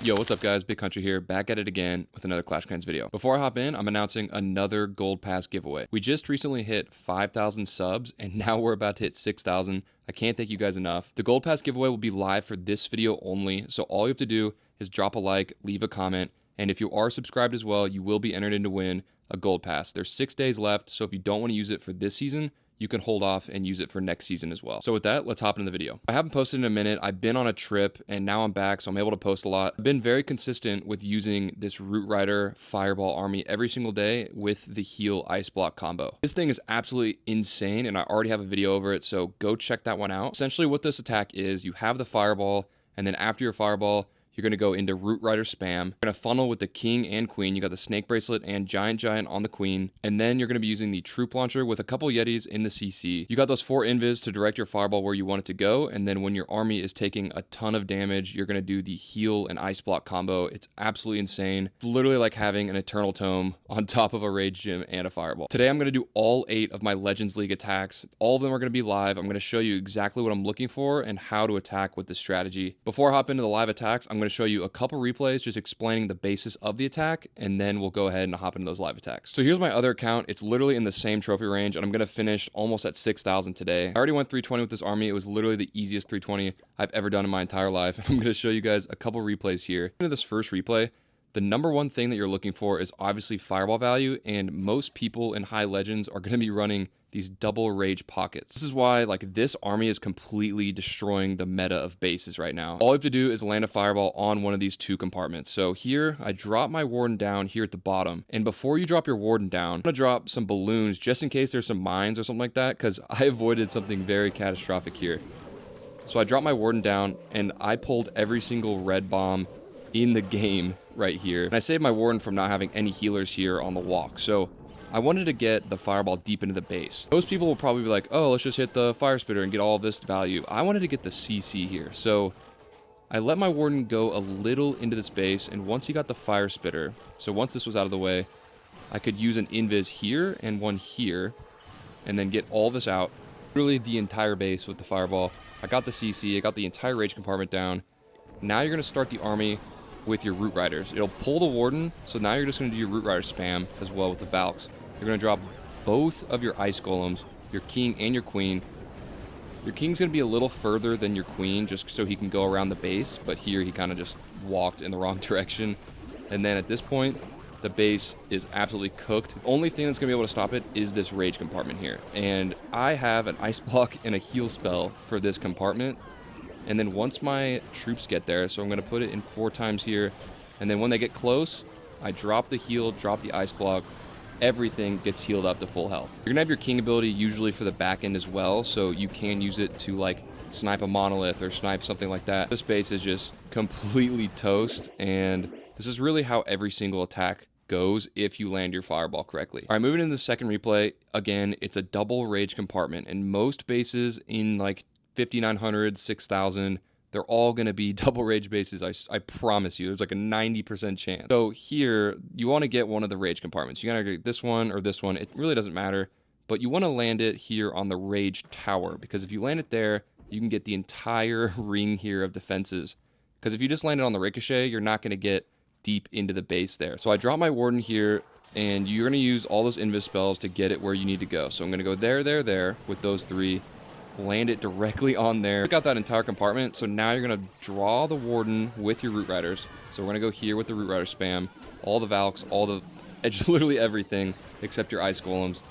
Yo, what's up guys? Big Country here, back at it again with another Clash Clans video. Before I hop in, I'm announcing another Gold Pass giveaway. We just recently hit 5,000 subs, and now we're about to hit 6,000. I can't thank you guys enough. The Gold Pass giveaway will be live for this video only, so all you have to do is drop a like, leave a comment, and if you are subscribed as well, you will be entered in to win a Gold Pass. There's 6 days left, so if you don't want to use it for this season, you can hold off and use it for next season as well. So with that, let's hop into the video. I haven't posted in a minute. I've been on a trip and now I'm back, so I'm able to post a lot. I've been very consistent with using this Root Rider Fireball army every single day with the heal ice block combo. This thing is absolutely insane and I already have a video over it, so go check that one out. Essentially what this attack is, you have the Fireball, and then after your Fireball, you're going to go into Root Rider spam. You're going to funnel with the King and Queen. You got the Snake Bracelet and Giant on the Queen. And then you're going to be using the Troop Launcher with a couple Yetis in the CC. You got those 4 invis to direct your Fireball where you want it to go. And then when your army is taking a ton of damage, you're going to do the heal and ice block combo. It's absolutely insane. It's literally like having an Eternal Tome on top of a Rage Gym and a Fireball. Today I'm going to do all 8 of my Legends League attacks. All of them are going to be live. I'm going to show you exactly what I'm looking for and how to attack with this strategy. Before I hop into the live attacks, I'm going to show you a couple replays just explaining the basis of the attack, and then we'll go ahead and hop into those live attacks. So here's my other account. It's literally in the same trophy range, and I'm going to finish almost at 6,000 today. I already went 320 with this army. It was literally the easiest 320 I've ever done in my entire life. I'm going to show you guys a couple replays here. Into this first replay, the number one thing that you're looking for is obviously Fireball value, and most people in high legends are going to be running these double rage pockets. This is why like this army is completely destroying the meta of bases right now. All you have to do is land a Fireball on one of these 2 compartments. So here I drop my Warden down here at the bottom, and before you drop your Warden down, I'm gonna drop some balloons just in case there's some mines or something like that, because I avoided something very catastrophic here. So I dropped my Warden down and I pulled every single red bomb in the game right here, and I saved my Warden from not having any healers here on the walk. So I wanted to get the Fireball deep into the base. Most people will probably be like, oh, let's just hit the Fire Spitter and get all of this value. I wanted to get the CC here. So I let my Warden go a little into this base, and once he got the Fire Spitter, so once this was out of the way, I could use an invis here and one here, and then get all this out. Literally the entire base with the Fireball. I got the CC, I got the entire Rage compartment down. Now you're going to start the army with your Root Riders. It'll pull the Warden, so now you're just going to do your Root Rider spam as well with the Valks. You're going to drop both of your Ice Golems, your King and your Queen. Your King's going to be a little further than your Queen just so he can go around the base, but here he kind of just walked in the wrong direction. And then at this point, the base is absolutely cooked. The only thing that's going to be able to stop it is this Rage compartment here. And I have an Ice Block and a heal spell for this compartment. And then once my troops get there, so I'm going to put it in 4 times here, and then when they get close, I drop the heal, drop the Ice Block, everything gets healed up to full health. You're going to have your King ability usually for the back end as well, so you can use it to like snipe a monolith or snipe something like that. This base is just completely toast, and this is really how every single attack goes if you land your Fireball correctly. All right, moving into the second replay, again, it's a double Rage compartment, and most bases in like 5,900, 6,000, they're all going to be double Rage bases. I promise you. There's like a 90% chance. So here, you want to get one of the Rage compartments. You got to get this one or this one. It really doesn't matter. But you want to land it here on the Rage Tower, because if you land it there, you can get the entire ring here of defenses. Because if you just land it on the Ricochet, you're not going to get deep into the base there. So I drop my Warden here, and you're going to use all those invis spells to get it where you need to go. So I'm going to go there with those 3. Land it directly on there. Pick out that entire compartment. So now you're going to draw the Warden with your Root Riders. So we're going to go here with the Root Rider spam. All the Valks, all the literally everything except your Ice Golems.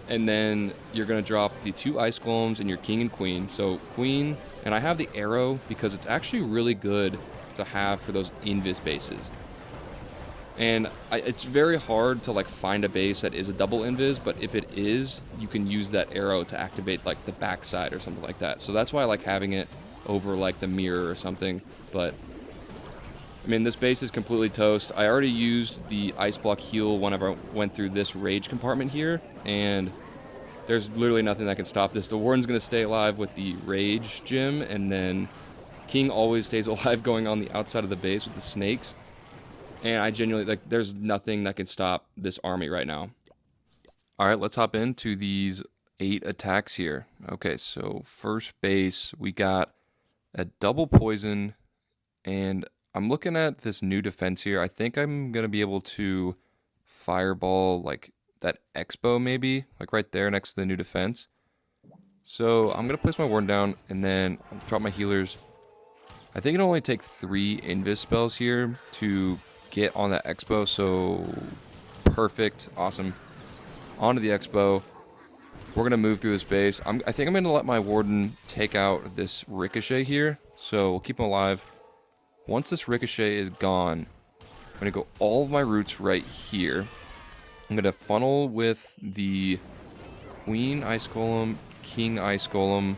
And then you're going to drop the 2 Ice Golems and your King and Queen. So Queen, and I have the arrow because it's actually really good to have for those invis bases. And it's very hard to like find a base that is a double invis, but if it is, you can use that arrow to activate like the backside or something like that. So that's why I like having it over like the mirror or something. But I mean, this base is completely toast. I already used the Ice Block heal whenever I went through this Rage compartment here, and there's literally nothing that can stop this. The Warden's going to stay alive with the Rage Gym, and then King always stays alive going on the outside of the base with the snakes. And I genuinely, like, there's nothing that can stop this army right now. All right, let's hop into these 8 attacks here. Okay, so first base, we got a double poison and I'm looking at this new defense here. I think I'm going to be able to fireball like that expo maybe, like right there next to the new defense. So I'm going to place my warden down and then I'll drop my healers. I think it'll only take 3 invis spells here to get on that expo, so perfect, awesome. Onto the expo. We're going to move through this base. I think I'm going to let my warden take out this ricochet here, so we'll keep him alive. Once this ricochet is gone, I'm going to go all of my roots right here. I'm going to funnel with the Queen Ice Golem, King Ice Golem,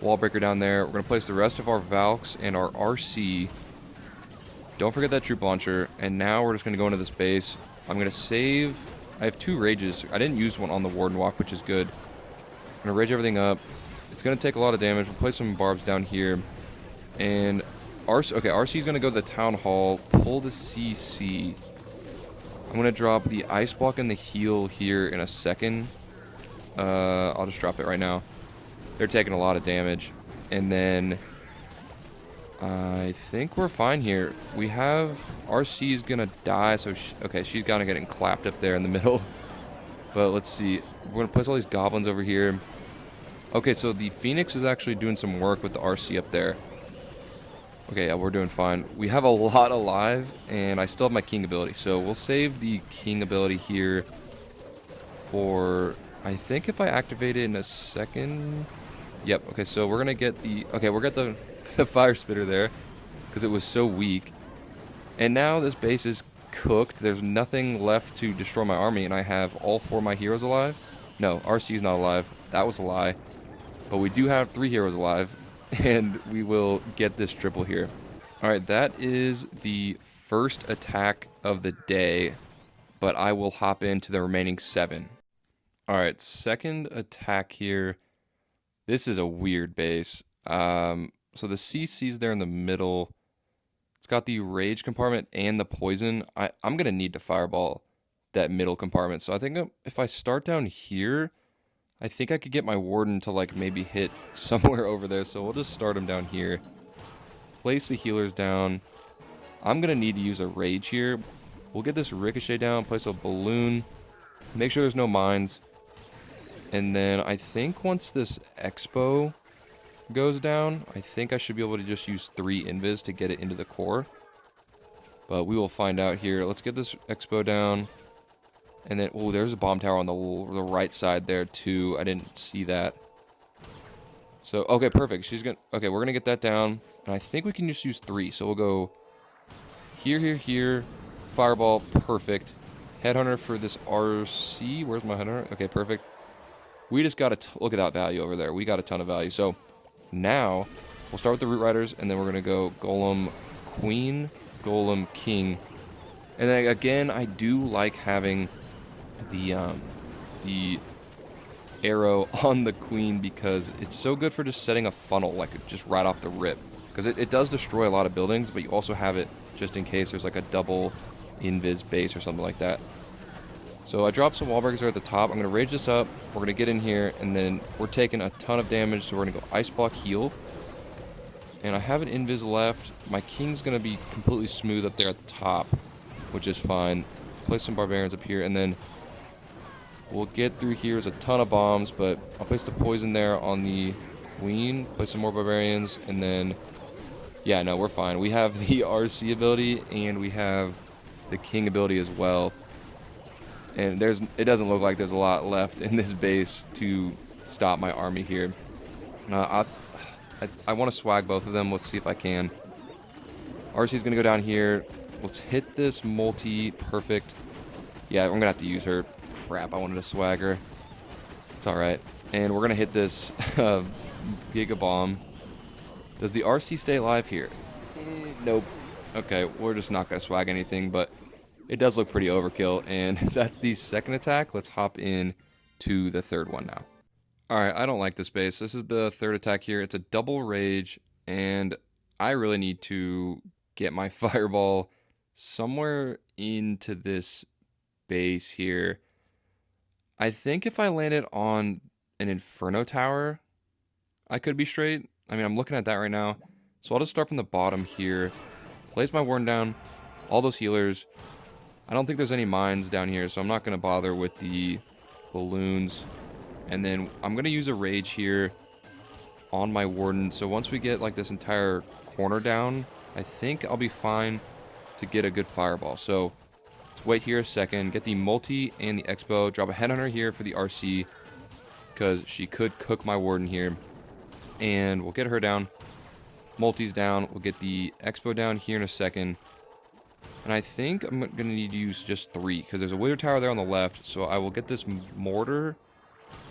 Wall Breaker down there. We're going to place the rest of our Valks and our RC. Don't forget that troop launcher. And now we're just going to go into this base. I'm going to save. I have 2 rages. I didn't use one on the Warden Walk, which is good. I'm going to rage everything up. It's going to take a lot of damage. We'll place some barbs down here. And RC is going to go to the Town Hall, pull the CC. I'm going to drop the Ice Block and the heal here in a second. I'll just drop it right now. They're taking a lot of damage. And then I think we're fine here. We have RC is going to die. So, she's kind of getting clapped up there in the middle. But let's see. We're going to place all these goblins over here. Okay, so the Phoenix is actually doing some work with the RC up there. Okay, yeah, we're doing fine. We have a lot alive, and I still have my King ability. So we'll save the King ability here for, I think if I activate it in a second. Yep, okay, so we're going to get the, we'll get the Fire Spitter there, because it was so weak. And now this base is cooked. There's nothing left to destroy my army, and I have all 4 of my heroes alive. No, RC is not alive. That was a lie. But we do have 3 heroes alive, and we will get this triple here. Alright, that is the first attack of the day, but I will hop into the remaining 7. Alright, second attack here. This is a weird base. So the CC's there in the middle. It's got the rage compartment and the poison. I'm going to need to fireball that middle compartment. So I think if I start down here, I think I could get my warden to like maybe hit somewhere over there. So we'll just start him down here. Place the healers down. I'm going to need to use a rage here. We'll get this ricochet down, place a balloon. Make sure there's no mines. And then I think once this expo goes down, I think I should be able to just use 3 invis to get it into the core. But we will find out here. Let's get this expo down. And then, oh, there's a bomb tower on the right side there too. I didn't see that. So, okay, perfect. Okay, we're gonna get that down. And I think we can just use 3. So we'll go here, here, here. Fireball, perfect. Headhunter for this RC. Where's my headhunter? Okay, perfect. We just got look at that value over there. We got a ton of value. So now we'll start with the Root Riders, and then we're gonna go Golem Queen, Golem King. And then again, I do like having the arrow on the Queen because it's so good for just setting a funnel, like just right off the rip. Because it does destroy a lot of buildings, but you also have it just in case there's like a double invis base or something like that. So I dropped some wall breakers there at the top. I'm going to rage this up. We're going to get in here, and then we're taking a ton of damage, so we're going to go Ice Block heal. And I have an invis left. My King's going to be completely smooth up there at the top, which is fine. Place some barbarians up here, and then we'll get through here. There's a ton of bombs, but I'll place the poison there on the Queen. Place some more barbarians, and then, yeah, no, we're fine. We have the RC ability, and we have the King ability as well. And it doesn't look like there's a lot left in this base to stop my army here. I want to swag both of them. Let's see if I can. RC's going to go down here. Let's hit this multi. Perfect. Yeah, I'm going to have to use her. Crap, I wanted to swag her. It's alright. And we're going to hit this Giga Bomb. Does the RC stay alive here? Nope. Okay, we're just not going to swag anything, but it does look pretty overkill, and that's the second attack. Let's hop in to the third one now. Alright, I don't like this base. This is the third attack here. It's a double rage, and I really need to get my fireball somewhere into this base here. I think if I land it on an Inferno Tower, I could be straight. I mean, I'm looking at that right now. So I'll just start from the bottom here. Place my warden down. All those healers. I don't think there's any mines down here, so I'm not going to bother with the balloons. And then I'm going to use a rage here on my warden. So once we get like this entire corner down, I think I'll be fine to get a good fireball. So let's wait here a second, get the multi and the expo, drop a headhunter here for the RC because she could cook my warden here. And we'll get her down. Multi's down. We'll get the expo down here in a second. And I think I'm going to need to use just 3 because there's a wither tower there on the left. So I will get this mortar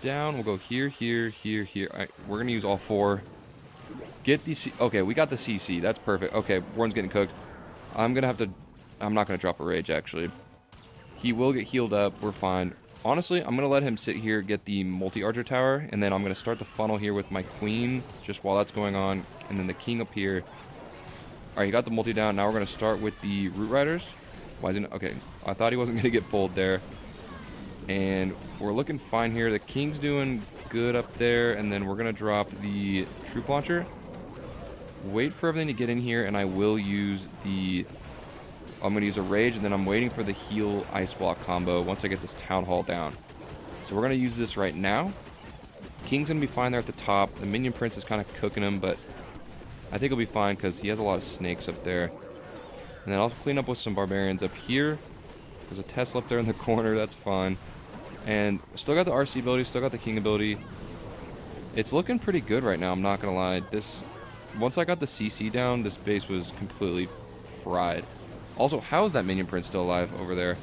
down. We'll go here, here, here, here. All right, we're going to use all 4. Get the okay, we got the CC. That's perfect. Okay, warden's getting cooked. I'm not going to drop a rage, actually. He will get healed up. We're fine. Honestly, I'm going to let him sit here, get the multi-archer tower, and then I'm going to start the funnel here with my queen just while that's going on, and then the king up here. Alright, he got the multi down. Now we're going to start with the root riders. Why is he not? Okay, I thought he wasn't going to get pulled there. And we're looking fine here. The king's doing good up there, and then we're going to drop the troop launcher. Wait for everything to get in here, and I will use the... I'm going to use a rage, and then I'm waiting for the heal ice block combo once I get this town hall down. So we're going to use this right now. King's going to be fine there at the top. The minion prince is kind of cooking him, but I think he'll be fine because he has a lot of snakes up there. And then I'll clean up with some barbarians up here. There's a Tesla up there in the corner. That's fine. And still got the RC ability, still got the king ability. It's looking pretty good right now, I'm not going to lie. Once I got the CC down, this base was completely fried. Also, how is that minion prince still alive over there?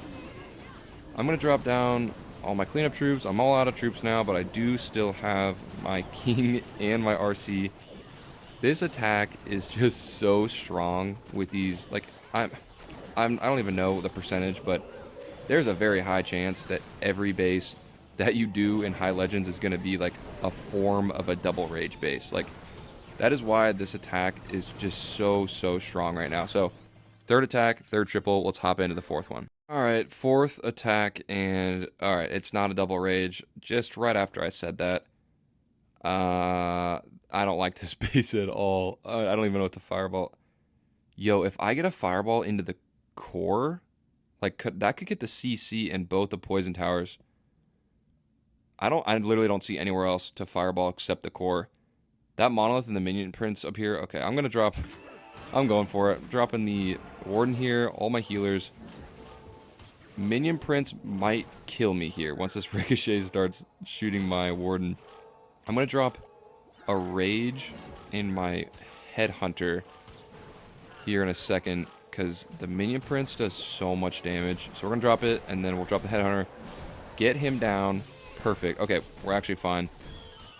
I'm going to drop down all my cleanup troops. I'm all out of troops now, but I do still have my king and my RC. This attack is just so strong with these, like, I don't even know the percentage, but there's a very high chance that every base that you do in High Legends is going to be like a form of a double rage base. Like, that is why this attack is just so strong right now. So, third attack, third triple, let's hop into the fourth one. Alright, fourth attack, and alright, it's not a double rage. Just right after I said that. I don't like this base at all. I don't even know what to fireball. Yo, if I get a fireball into the core, like, that could get the CC and both the poison towers. I literally don't see anywhere else to fireball except the core. That monolith and the minion prince up here. Okay, I'm going for it. Dropping the warden here, all my healers. Minion prince might kill me here once this ricochet starts shooting my warden. I'm going to drop a rage in my headhunter here in a second because the minion prince does so much damage. So we're going to drop it, and then we'll drop the headhunter. Get him down. Perfect. Okay, we're actually fine.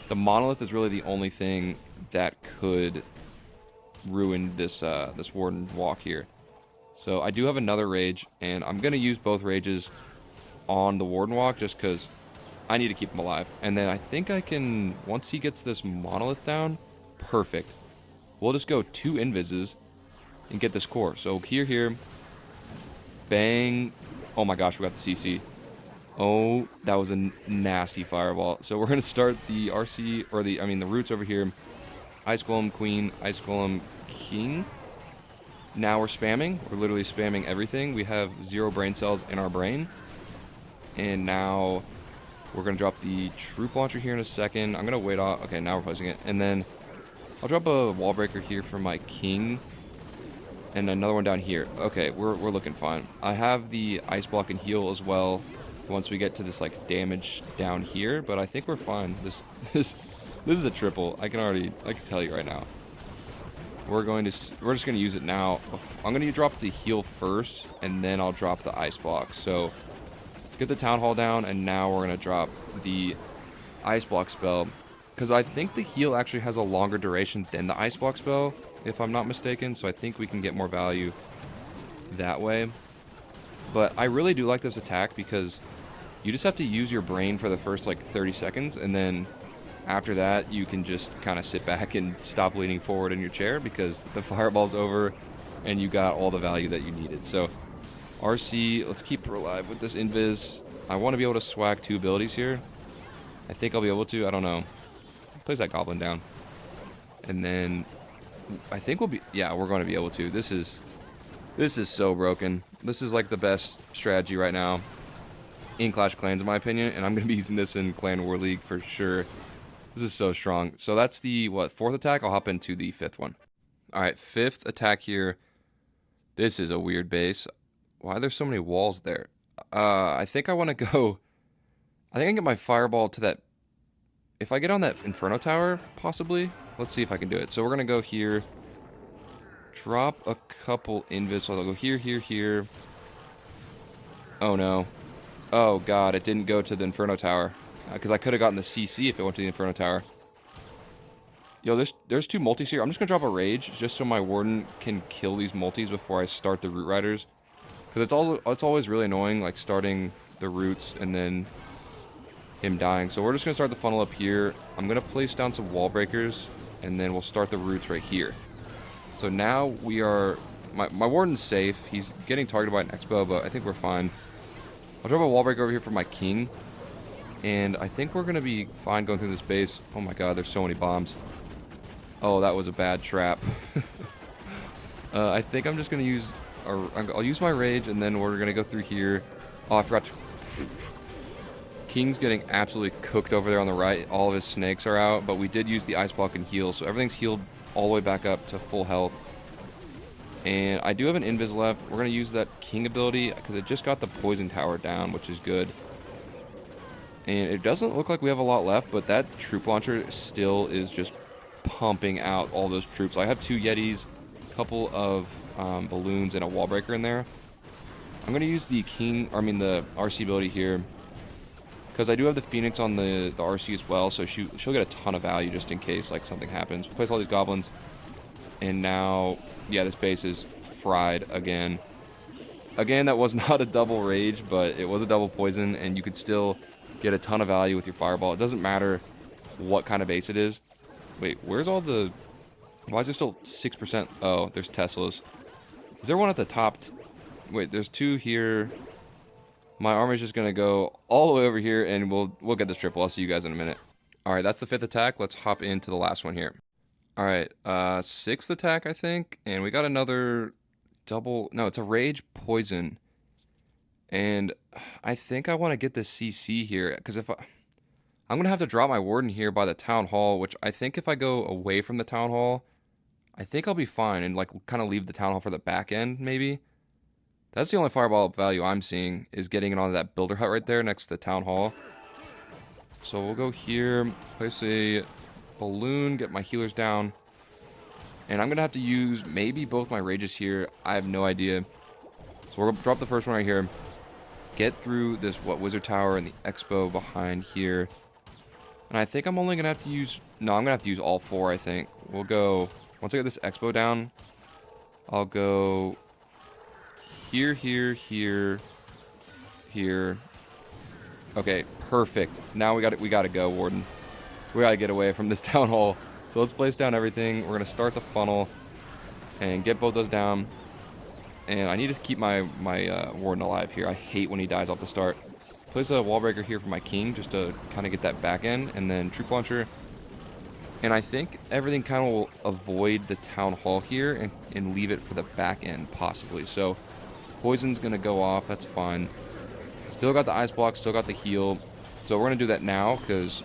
The monolith is really the only thing that could ruin this this warden walk here. So I do have another rage, and I'm going to use both rages on the warden walk just because I need to keep him alive. And then I think I can, once he gets this monolith down, perfect. We'll just go 2 invises and get this core. So here, bang. Oh my gosh, we got the CC. Oh, that was a nasty fireball. So we're going to start the RC, or the roots over here. Ice Golem Queen, Ice Golem King. Now we're spamming. We're literally spamming everything. We have 0 brain cells in our brain. And now we're going to drop the troop launcher here in a second. I'm going to wait off. Okay, now we're placing it. And then I'll drop a wall breaker here for my king. And another one down here. Okay, we're looking fine. I have the ice block and heal as well once we get to this like damage down here, but I think we're fine. This is a triple. I can tell you right now. We're just going to use it now. I'm going to drop the heal first, and then I'll drop the ice block. So let's get the town hall down, and now we're going to drop the ice block spell, because I think the heal actually has a longer duration than the ice block spell, if I'm not mistaken. So I think we can get more value that way. But I really do like this attack because you just have to use your brain for the first like 30 seconds, and then after that, you can just kind of sit back and stop leaning forward in your chair because the fireball's over and you got all the value that you needed. So, RC, let's keep her alive with this invis. I want to be able to swag 2 abilities here. I think I'll be able to. I don't know. Place that goblin down. And then I think we're going to be able to. This is This is so broken. This is like the best strategy right now in Clash of Clans, in my opinion, and I'm going to be using this in Clan War League for sure. This is so strong. So that's the, what, 4th attack? I'll hop into the 5th one. All right, 5th attack here. This is a weird base. Why are there so many walls there? I think I want to go... I think I can get my fireball to that... If I get on that Inferno Tower, possibly? Let's see if I can do it. So we're going to go here. Drop a couple invis. So I'll go here, here, here. Oh, no. Oh, God. It didn't go to the Inferno Tower. Because I could have gotten the CC if it went to the Inferno Tower. Yo, there's 2 multis here. I'm just going to drop a Rage just so my Warden can kill these multis before I start the Root Riders. Because it's always really annoying, like, starting the Roots and then him dying. So we're just going to start the funnel up here. I'm going to place down some Wall Breakers, and then we'll start the Roots right here. So now we are... My Warden's safe. He's getting targeted by an Expo, but I think we're fine. I'll drop a Wall Breaker over here for my King. And I think we're going to be fine going through this base. Oh my god, there's so many bombs. Oh, that was a bad trap. I think I'm just going to use... I'll use my Rage, and then we're going to go through here. Oh, I forgot to... King's getting absolutely cooked over there on the right. All of his snakes are out, but we did use the Ice Block and heal, so everything's healed all the way back up to full health. And I do have an Invis left. We're going to use that King ability, because it just got the Poison Tower down, which is good. And it doesn't look like we have a lot left, but that Troop Launcher still is just pumping out all those troops. I have 2 Yetis, a couple of balloons, and a Wall Breaker in there. I'm going to use the the RC ability here, because I do have the Phoenix on the RC as well, so she'll get a ton of value just in case like something happens. Place all these goblins, and now, yeah, this base is fried again. Again, that was not a double Rage, but it was a double Poison, and you could still get a ton of value with your Fireball. It doesn't matter what kind of base it is. Wait, where's all the... Why is there still 6%? Oh, there's Teslas. Is there one at the top? Wait, there's 2 here. My army's just going to go all the way over here, and we'll get this triple. I'll see you guys in a minute. All right, that's the 5th attack. Let's hop into the last one here. All right, 6th attack, I think. And we got another double... No, it's a Rage Poison. And I think I want to get the CC here, because if I'm going to have to drop my Warden here by the Town Hall, which I think if I go away from the Town Hall, I think I'll be fine, and like kind of leave the Town Hall for the back end, maybe. That's the only Fireball value I'm seeing, is getting it onto that Builder Hut right there next to the Town Hall. So we'll go here, place a balloon, get my healers down. And I'm going to have to use maybe both my Rages here. I have no idea. So we're going to drop the first one right here. Get through this, Wizard Tower and the Expo behind here. And I think I'm only going to have to use... No, I'm going to have to use all 4, I think. We'll go... Once I get this Expo down, I'll go... Here, here, here, here. Okay, perfect. Now we got to go, Warden. We got to get away from this Town Hall. So let's place down everything. We're going to start the funnel and get both those down. And I need to keep my Warden alive here. I hate when he dies off the start. Place a Wall Breaker here for my King just to kind of get that back end. And then Troop Launcher. And I think everything kind of will avoid the Town Hall here and leave it for the back end, possibly. So Poison's going to go off. That's fine. Still got the Ice Block. Still got the heal. So we're going to do that now because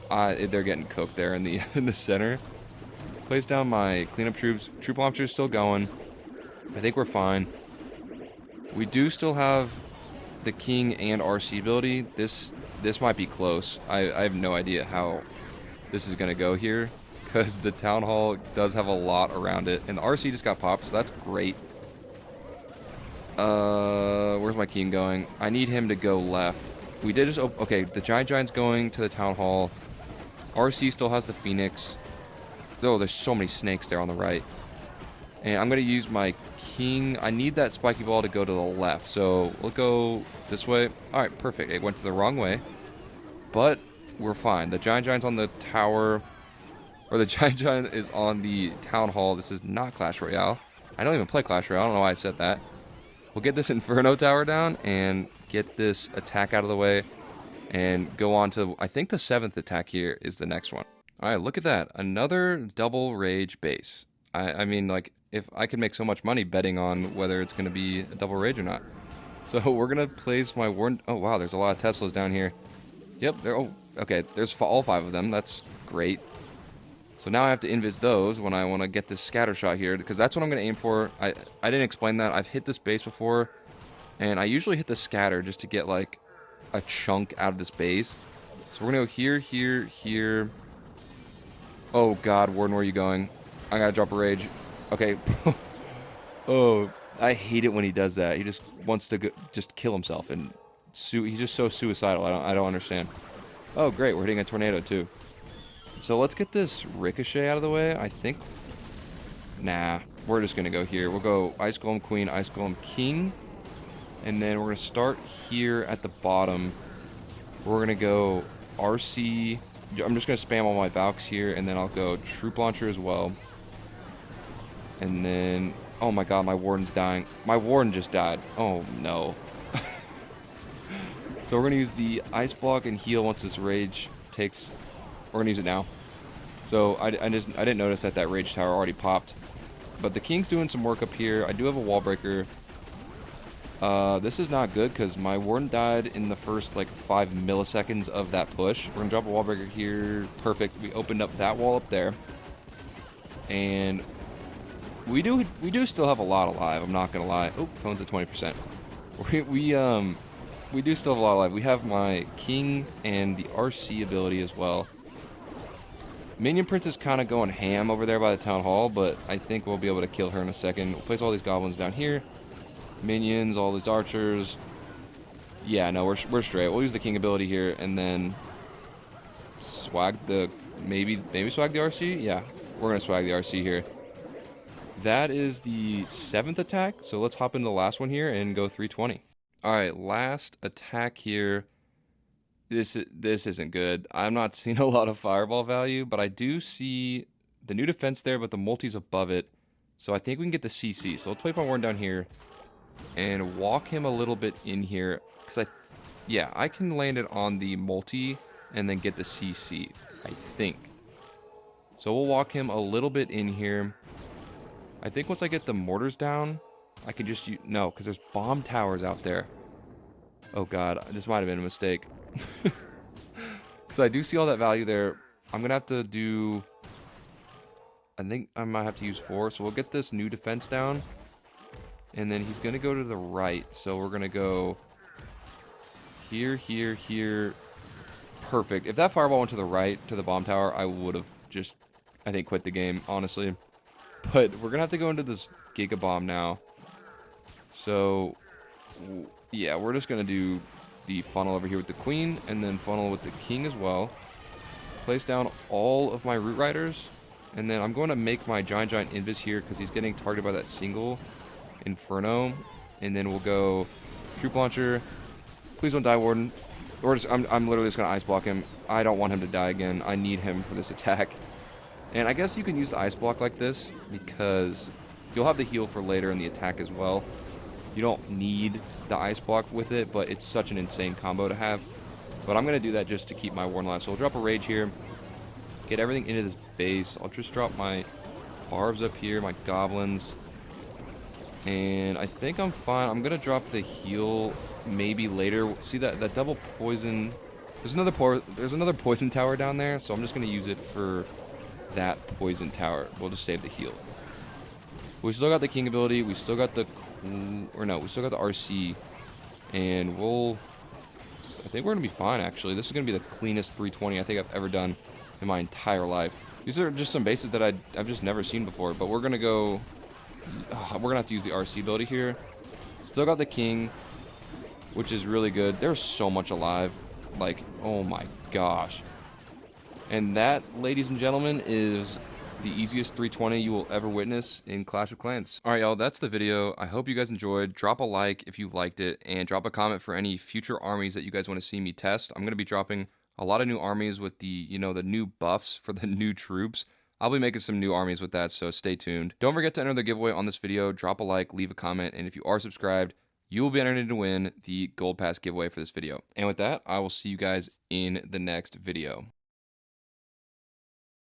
they're getting cooked there in the in the center. Place down my cleanup troops. Troop Launcher's still going. I think we're fine. We do still have the King and RC ability. This might be close. I have no idea how this is going to go here because the Town Hall does have a lot around it. And the RC just got popped, so that's great. Where's my King going? I need him to go left. We did just... Okay, the Giant's going to the Town Hall. RC still has the Phoenix. Oh, there's so many snakes there on the right. And I'm going to use my King. I need that spiky ball to go to the left. So we'll go this way. All right, perfect. It went the wrong way. But we're fine. The Giant's on the tower. Or the Giant is on the Town Hall. This is not Clash Royale. I don't even play Clash Royale. I don't know why I said that. We'll get this Inferno Tower down and get this attack out of the way. And go on to, I think the 7th attack here is the next one. All right, look at that. Another double Rage base. I mean, like, if I could make so much money betting on whether it's going to be a double rage or not. So we're going to place my warden. Oh, wow, there's a lot of Teslas down here. Yep, there. Oh, okay, there's all 5 of them. That's great. So now I have to invis those when I want to get this scatter shot here, because that's what I'm going to aim for. I didn't explain that. I've hit this base before, and I usually hit the scatter just to get, like, a chunk out of this base. So we're going to go here, here, here. Oh, God, Warden, where are you going? I got to drop a rage. Okay. Oh, I hate it when he does that. He just wants to just kill himself, and he's just so suicidal. I don't understand. Oh, great, we're hitting a tornado, too. So let's get this ricochet out of the way. I think... Nah, we're just going to go here. We'll go Ice Golem Queen, Ice Golem King. And then we're going to start here at the bottom. We're going to go RC. I'm just going to spam all my Valks here. And then I'll go Troop Launcher as well. And then... Oh my god, my Warden's dying. My Warden just died. Oh no. So we're going to use the Ice Block and heal once this Rage takes... We're going to use it now. So I didn't notice that that Rage Tower already popped. But the King's doing some work up here. I do have a Wall Breaker. This is not good because my Warden died in the first like 5 milliseconds of that push. We're going to drop a Wall Breaker here. Perfect. We opened up that wall up there. And we do still have a lot alive. I'm not going to lie. Oh, phone's at 20%. We do still have a lot alive. We have my King and the RC ability as well. Minion Prince is kind of going ham over there by the Town Hall, but I think we'll be able to kill her in a second. We'll place all these goblins down here. Minions, all these archers. Yeah, no, we're straight. We'll use the King ability here, and then swag the... Maybe swag the RC? Yeah, we're going to swag the RC here. That is the 7th attack, so let's hop into the last one here and go 320. Alright, last attack here. This isn't good. I'm not seeing a lot of fireball value, but I do see the new defense there, but the multi's above it. So I think we can get the CC. So let's play my Warden down here and walk him a little bit in here. Because I can land it on the multi and then get the CC, I think. So we'll walk him a little bit in here. I think once I get the mortars down, I can just use... No, because there's bomb towers out there. Oh god, this might have been a mistake. Because I do see all that value there. I'm going to have to do... I think I might have to use 4. So we'll get this new defense down. And then he's going to go to the right. So we're going to go here, here, here. Perfect. If that fireball went to the right, to the bomb tower, I would have just, I think, quit the game, honestly. But we're going to have to go into this Giga Bomb now. So, yeah, we're just going to do the funnel over here with the Queen, and then funnel with the King as well. Place down all of my Root Riders, and then I'm going to make my Giant Invis here, because he's getting targeted by that single Inferno. And then we'll go Troop Launcher. Please don't die, Warden. Or just, I'm literally just going to Ice Block him. I don't want him to die again. I need him for this attack. And I guess you can use the Ice Block like this, because you'll have the heal for later in the attack as well. You don't need the Ice Block with it, but it's such an insane combo to have. But I'm going to do that just to keep my Warden alive. So we'll drop a Rage here. Get everything into this base. I'll just drop my Barbs up here, my Goblins. And I think I'm fine. I'm going to drop the heal maybe later. See that double poison? There's another poison tower down there, so I'm just going to use it for that poison tower. We'll just save the heal. We still got the King ability. We still got the... we still got the RC. And I think we're going to be fine, actually. This is going to be the cleanest 320 I think I've ever done in my entire life. These are just some bases that I've just never seen before. But we're going to go... we're going to have to use the RC ability here. Still got the King, which is really good. There's so much alive. Like, oh my gosh. And that, ladies and gentlemen, is the easiest 320 you will ever witness in Clash of Clans. Alright, y'all, that's the video. I hope you guys enjoyed. Drop a like if you liked it, and drop a comment for any future armies that you guys want to see me test. I'm going to be dropping a lot of new armies with the, the new buffs for the new troops. I'll be making some new armies with that, so stay tuned. Don't forget to enter the giveaway on this video. Drop a like, leave a comment, and if you are subscribed, you will be entered to win the Gold Pass giveaway for this video. And with that, I will see you guys in the next video.